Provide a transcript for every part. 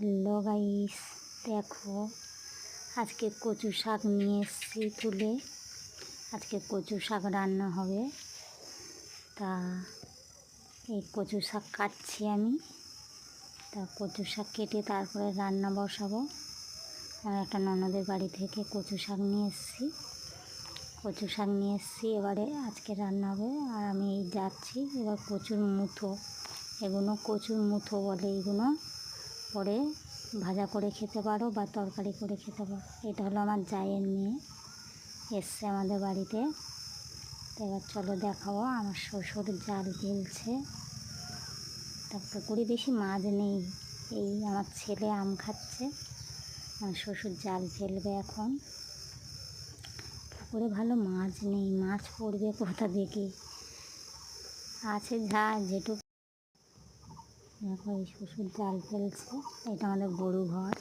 Hello guys, দেখো আজকে কচু শাক নিয়ে এসেছি তুলে। আজকে কচু শাক রান্না হবে। তা এই কচু শাক কাটছি আমি। তা কচু শাক কেটে তারপরে রান্না বসাবো। আর একটা ননদের বাড়ি থেকে কচু শাক নিয়ে এসেছি। এবারে আজকে রান্না হবে। আর আমি এই যাচ্ছি এবার কচুর মুথো, এগুলো কচুর মুথো বলে। এগুলো পরে ভাজা করে খেতে পারো বা তরকারি করে খেতে পারো। এটা হলো আমার জায়ের মেয়ে, এসছে আমাদের বাড়িতে। তো এবার চলো দেখাবো। আমার শ্বশুর জাল ফেলছে। তা পুকুরে বেশি মাছ নেই, এই আমার ছেলে আম খাচ্ছে, আমার শ্বশুর জাল ফেলবে এখন। পুকুরে ভালো মাছ নেই, মাছ পড়বে কোথা থেকে? আছে যা যেটুকু। দেখো এই শ্বশুর জাল ফেলছে। এটা আমাদের গরু ঘর।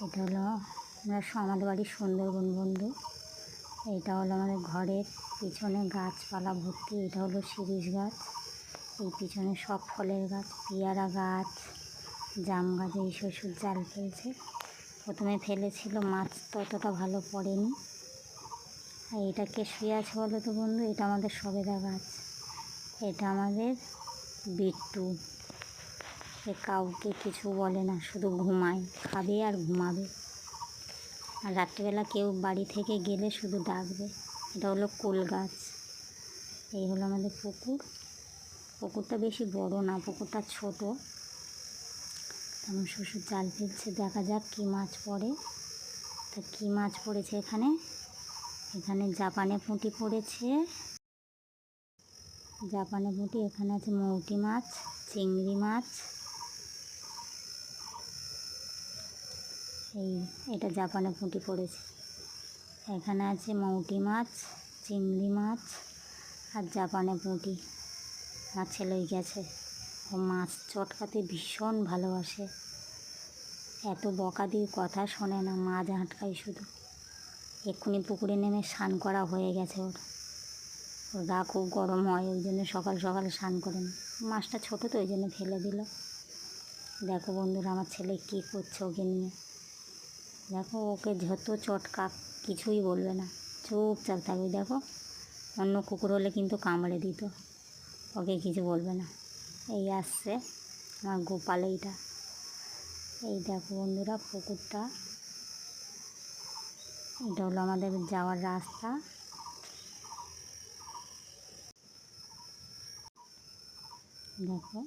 এটা হলো আমাদের বাড়ির সুন্দরবন বন্ধু। এটা হলো আমাদের ঘরের পিছনে গাছপালা ভর্তি। এটা হলো শিরীষ গাছ, এই পিছনে সব ফলের গাছ, পেয়ারা গাছ, জাম গাছ। এই শ্বশুর জাল ফেলছে। প্রথমে ফেলেছিল, মাছ ততটা ভালো পড়েনি। আর এটা কে শুয়ে আছে বলো তো বন্ধু? এটা আমাদের সবেদা গাছ। এটা আমাদের বিট্টু। সে কাউকে কিছু বলে না, শুধু ঘুমায়, খাবে আর ঘুমাবে। আর রাত্রিবেলা কেউ বাড়ি থেকে গেলে শুধু ডাকবে। এটা হলো কুল গাছ। এই হলো আমাদের পুকুর। পুকুরটা বেশি বড় না, পুকুরটা ছোট। আমার শ্বশুর জাল ফেলছে, দেখা যাক কী মাছ পড়ে। তা কী মাছ পড়েছে এখানে? এখানে জাপানে পুঁটি পড়েছে, জাপানে পুঁটি। এখানে আছে মৌটি মাছ, চিংড়ি মাছ। এটা জাপানে পুঁটি পড়েছে। এখানে আছে মৌটি মাছ, চিংড়ি মাছ আর জাপানে পুঁটি। আমার ছেলেই গেছে, ও মাছ চটকাতে ভীষণ ভালোবাসে। এত বকা দিয়ে কথা শোনে না, মাছ আটকায় শুধু। এক্ষুনি পুকুরে নেমে স্নান করা হয়ে গেছে ওর গা খুব গরম হয়, ওই জন্য সকাল সকাল স্নান করে না। মাছটা ছোটো তো, ওই জন্য ফেলে দিল। দেখো বন্ধুরা আমার ছেলে কী করছে ওকে নিয়ে। দেখো ওকে যত চটকা কিছুই বলবে না, চুপচাপ থাকবে। দেখো অন্য কুকুর হলে কিন্তু কামড়ে দিত, ওকে কিছু বলবে না। এই আসছে আমার গোপাল। এইটা এই দেখো বন্ধুরা পুকুরটা। এটা হলো আমাদের যাওয়ার রাস্তা। দেখো